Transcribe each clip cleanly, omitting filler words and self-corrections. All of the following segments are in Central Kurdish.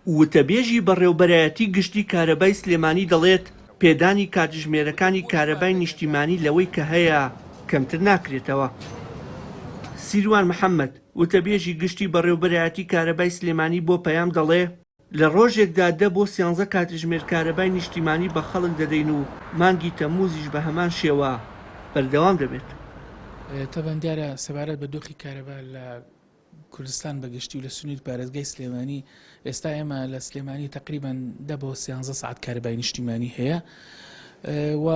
وتەبێژی بەڕێوەبەرایەتی گشتی کارەبای سلێمانی دەڵێت پێدانی کاتژمێرەکانی کارەبای نیشتیمانی لەوەی کە هەیە کەمتر ناکرێتەوە. سیروان محەممەد وتەبێژی گشتی بەڕێوەبەرایەتی کارەبای سلێمانی بۆ پەیام دەڵێ لە ڕۆژێکدا 10 بۆ 13 کاتژمێر کارەبای نیشتیمانی بە خەڵک دەدەین و مانگی تەمووزیش بە هەمان شێوە بەردەوام دەبێت. تەبەن دیارە سەبارەت بە دۆخی کارەبا لە کوردستان بەگشتی و لە سنووری پارێزگای سلێمانی ئێستا ئێمە لە سلێمانی تقریبان 10 بۆ 13 ساعت کارەبای نیشتیمانی هەیە و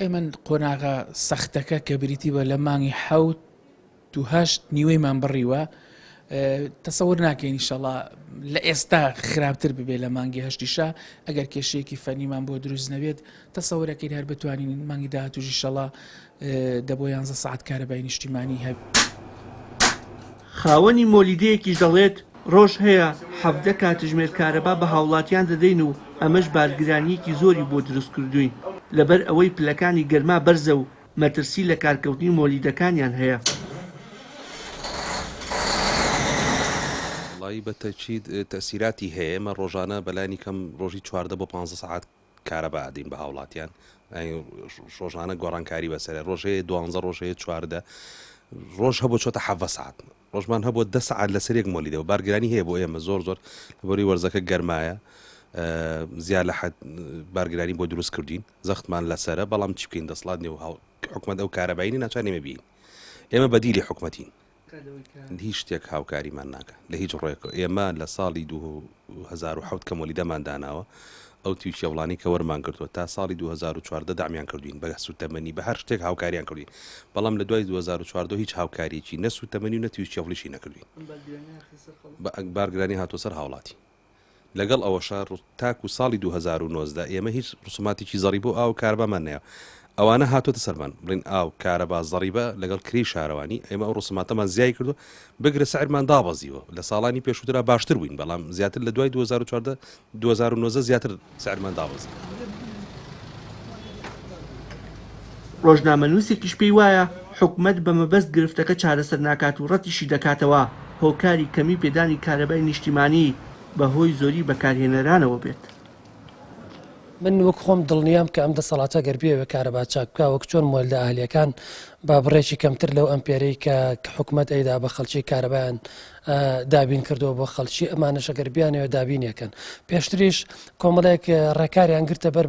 ئێمە قۆناغا سەختەکە کە بریتی بە لە مانگی 7 و 8 نیوەیمان بڕیوە تەسەور ناکەین ئینشەڵا لە ئێستا خراپتر ببێ لە مانگی هەشتیشا ئەگەر کێشەیەکی فەنیمان بۆ دروست نەبێت تەسەورەکەین هەر بتوانین مانگی داهاتووش ئینشەڵا 10 بۆ 11 ساعت کارەبای نیشتیمانی هەبێت. خاوەنی مۆلیدەیەکیش دەڵێت ڕۆژ هەیە 17 کاتژمێر کارەبا بە هاوڵاتیان دەدەین و ئەمەش بارگرانیەکی زۆری بۆ دروست کردوین لەبەر ئەوەی پلەکانی گەرما بەرزە و مەترسی لە کارکەوتنی مۆلیدەکانیان هەیە. بەتەکید تەسیراتی هەیە ئێمە ڕۆژانە بەلانی کەم ڕۆژی 14 بۆ 15 ساعت کارەبا ئەدەین بە هاوڵاتیان ڕۆژانە گۆڕانکاری بەسەر ڕۆژەیە 12 ڕۆژەیە 14 ڕۆژ هەبوو چۆتە 7 ساعت ڕۆژمان هەبوو 10 ساعت لەسەرێک مۆلیدەوە بارگرانی هەیە بۆ ئێمە زۆر لەبەری وەرزەکە گەرمایە زیاد لە حد بارگرانی بۆ دروست کردین زەختمان لەسرە بەڵام چی بکەین دەسڵات نێ و حکومەت ئەو کارەباینی ناچانێمە بین ئێمە بەدیلی حکومەتین هیچ شتێک هاوکاریمان ناکە لە هیچ ڕۆیەک ئێمە لە ساڵی 2007 کە مۆلیدەمان داناوە ئەو تویشە وڵانی کە وەرمان کردووە تا ساڵی 2014 دامیان کردوین بە سوتەمەنی بە هەر شتێک هاوکاریان کردوین بەڵام لە دوای 2014 هیچ هاوکاریی نە سوتەمەنی و نە تویشەولیشی نەکردوین بارگرانی هاتۆ سەر هاوڵاتی لەگەڵ ئەوەشە تاکو ساڵی 2019 ئێمە هیچ ڕسوماتێکی زەڕی بۆ ئاو کارەبامان نەیە ئەوانە هاتوۆتە سەرمان بڵین ئاو کارەبا زەڕیبە لەگەڵ کری شارەوانی ئێمە ئەو ڕسوماتەمان زیای کردو بگرە سعرمان دابەزیوە لە ساڵانی پێشووترا باشتر بووین بەڵام زیاتر لە دوای 2014 2019 زیاتر سعرمان دابەزی. ڕۆژنامەنووسێکیش پێی وایە حکومەت بە مەبەست گرفتەکە چارەسەر ناکات و ڕەتیشی دەکاتەوە هۆکاری کەمی پێدانی کارەبای نیشتیمانی بەهۆی زۆری بەکارهێنەرانەوە بێت. من وەک خۆم دڵنیام کە ئەم دەسەڵاتە گەربیەوە کارەبا چاککە وەک چۆن مۆلدە ئاهلیەکان با بڕێکی کەمتر لەو ئەمپێرەی کە حکومەت ئەیدا بە خەڵکی کارەبایان دابین کردەوە بۆ خەڵکی ئەمانەشە گەربیانەوە دابینیەکەن پێشتریش کۆمەڵێک ڕێکاریان گرتە بەر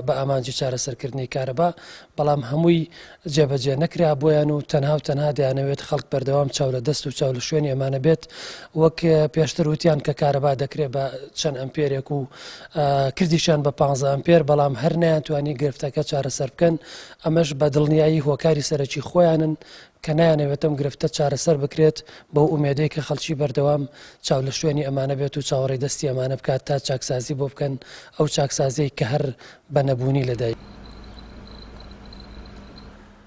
بە ئامانجی چارەسەرکردنی کارەبا بەڵام هەمووی جێبەجێ نەکرا بۆیان و تەنها دەیانەوێت خەڵک بەردەوام چاو لە دەست و چاو لە شوێنی ئەمانە بێت وەک پێشتر وتیان کە کارەبا دەکرێت بە چەند ئەمپێرێک و کردیشان بە 15 ئەمپێر بەڵام هەر نەیانتوانی گرفتەکە چارەسەر بکەن ئەمەش بە دڵنیایی هۆکاری سەرەکی خۆیانن کە نایانەوێتم گرفتە چارەسەر بکرێت بەو ئومێدەی کە خەڵکی بەردەوام چاو لە شوێنی ئەمانە بێت و چاوەڕێی دەستی ئەمانە بکات تا چاکسازی بۆ بکەن ئەو چاکسازی کە هەر بە نەبوونی لەدای.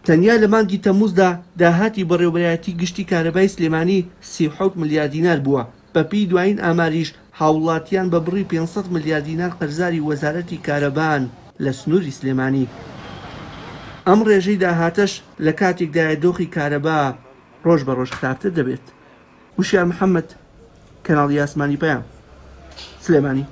تەنیا لە مانگی تەمووزدا داهاتی بەڕێوەبەرایەتی گشتی کارەبای سلێمانی 37 ملیار دینار بووە بەپی دوایین ئاماریش هاوڵاتیان بە بڕی 500 ملیار دینار قەرزاری وەزارەتی کارەبان لە سنووری سلێمانی. ئەم ڕێژەی داهاتەش لە کاتێکدایە دۆخی کارەبا ڕۆژ بە ڕۆژ خراپتر دەبێت. وشیار محەممەد کەناڵی ئاسمانی پەیام سلێمانی.